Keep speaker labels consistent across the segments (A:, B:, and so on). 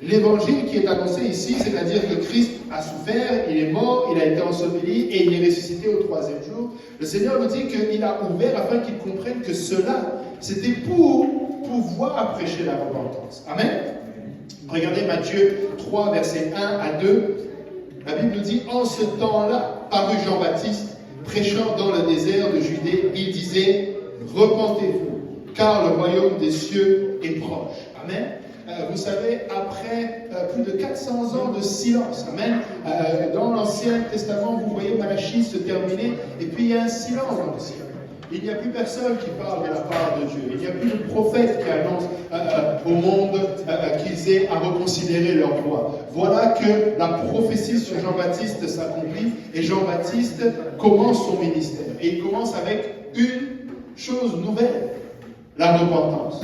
A: L'évangile qui est annoncé ici, c'est-à-dire que Christ a souffert, il est mort, il a été enseveli et il est ressuscité au troisième jour. Le Seigneur nous dit qu'il a ouvert afin qu'ils comprennent que cela, c'était pour pouvoir prêcher la repentance. Amen. Regardez Matthieu 3, versets 1 à 2. La Bible nous dit, en ce temps-là, parut Jean-Baptiste, prêchant dans le désert de Judée, il disait, repentez-vous, car le royaume des cieux est proche. Amen. Vous savez, après plus de 400 ans de silence, amen, dans l'Ancien Testament, vous voyez Malachie se terminer, et puis il y a un silence dans le ciel. Il n'y a plus personne qui parle de la part de Dieu. Il n'y a plus de prophète qui annonce au monde qu'ils aient à reconsidérer leur voie. Voilà que la prophétie sur Jean-Baptiste s'accomplit, et Jean-Baptiste commence son ministère. Et il commence avec une chose nouvelle, la repentance.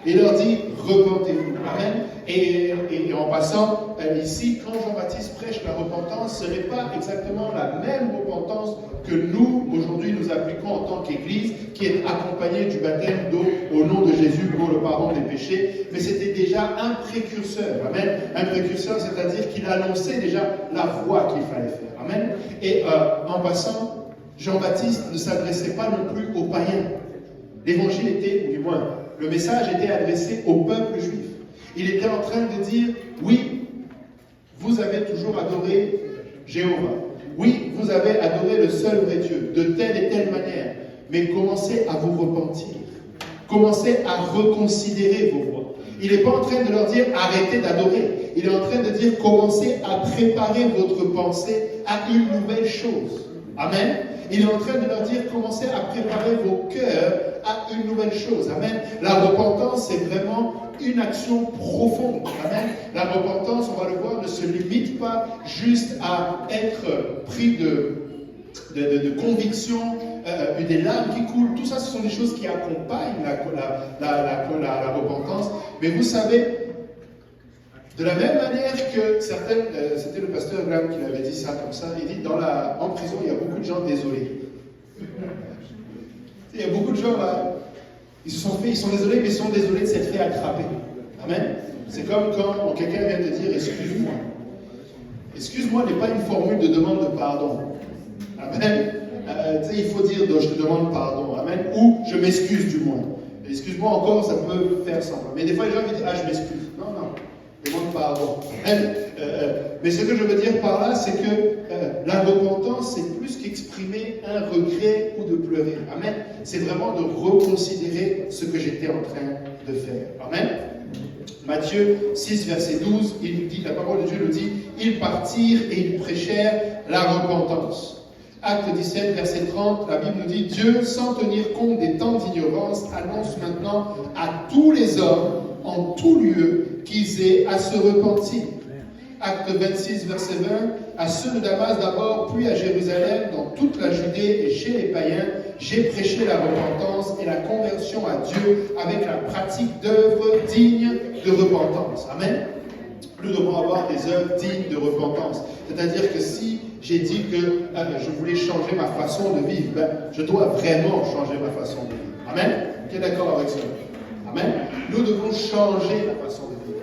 A: Il leur dit, repentez-vous. Amen. Et en passant, ici, quand Jean-Baptiste prêche la repentance, ce n'est pas exactement la même repentance que nous, aujourd'hui, nous appliquons en tant qu'Église, qui est accompagnée du baptême d'eau au nom de Jésus pour le pardon des péchés. Mais c'était déjà un précurseur. Amen. Un précurseur, c'est-à-dire qu'il annonçait déjà la voie qu'il fallait faire. Amen. Et en passant, Jean-Baptiste ne s'adressait pas non plus aux païens. L'évangile était, ou du moins, le message était adressé au peuple juif. Il était en train de dire, oui, vous avez toujours adoré Jéhovah. Oui, vous avez adoré le seul vrai Dieu, de telle et telle manière. Mais commencez à vous repentir. Commencez à reconsidérer vos voies. Il n'est pas en train de leur dire, arrêtez d'adorer. Il est en train de dire, commencez à préparer votre pensée à une nouvelle chose. Amen. Il est en train de leur dire, commencez à préparer vos cœurs à une nouvelle chose. Amen. La repentance, c'est vraiment une action profonde. Amen. La repentance, on va le voir, ne se limite pas juste à être pris de conviction, des larmes qui coulent. Tout ça, ce sont des choses qui accompagnent la repentance. Mais vous savez, de la même manière que certaines, c'était le pasteur Graham qui l'avait dit ça comme ça, il dit, en prison, il y a beaucoup de gens désolés. Il y a beaucoup de gens, ils sont désolés, mais ils sont désolés de s'être fait attraper. Amen. C'est comme quand quelqu'un vient te dire, excuse-moi. Excuse-moi n'est pas une formule de demande de pardon. Amen. Il faut dire, je te demande pardon. Amen. Ou je m'excuse du moins. Excuse-moi encore, ça peut faire semblant. Mais des fois, les gens disent, je m'excuse. Non. Demande pardon. Mais ce que je veux dire par là, c'est que la repentance, c'est plus qu'exprimer un regret ou de pleurer. Amen. C'est vraiment de reconsidérer ce que j'étais en train de faire. Amen. Matthieu 6, verset 12, il dit, la parole de Dieu nous dit, ils partirent et ils prêchèrent la repentance. Acte 17, verset 30, la Bible nous dit, Dieu, sans tenir compte des temps d'ignorance, annonce maintenant à tous les hommes, en tout lieu, qu'ils aient à se repentir. Acte 26, verset 20, à ceux de Damas d'abord, puis à Jérusalem, dans toute la Judée et chez les païens, j'ai prêché la repentance et la conversion à Dieu avec la pratique d'œuvres dignes de repentance. Amen. Nous devons avoir des œuvres dignes de repentance. C'est-à-dire que si j'ai dit que je voulais changer ma façon de vivre, je dois vraiment changer ma façon de vivre. Amen. Qui est d'accord avec ça? Amen. Nous devons changer la façon de vivre.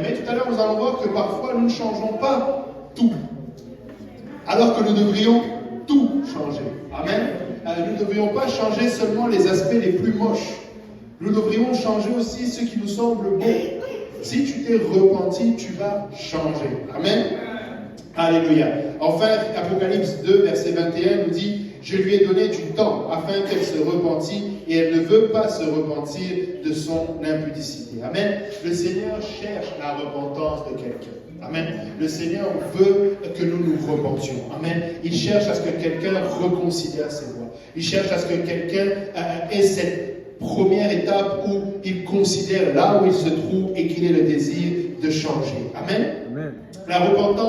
A: Mais tout à l'heure, nous allons voir que parfois, nous ne changeons pas tout. Alors que nous devrions tout changer. Amen. Nous ne devrions pas changer seulement les aspects les plus moches. Nous devrions changer aussi ce qui nous semble bon. Si tu t'es repenti, tu vas changer. Amen. Alléluia. Enfin, Apocalypse 2, verset 21 nous dit, je lui ai donné du temps afin qu'elle se repentisse et elle ne veut pas se repentir de son impudicité. Amen. Le Seigneur cherche la repentance de quelqu'un. Amen. Le Seigneur veut que nous nous repentions. Amen. Il cherche à ce que quelqu'un reconsidère ses voies. Il cherche à ce que quelqu'un ait cette première étape où il considère là où il se trouve et qu'il ait le désir de changer. Amen. Amen. La repentance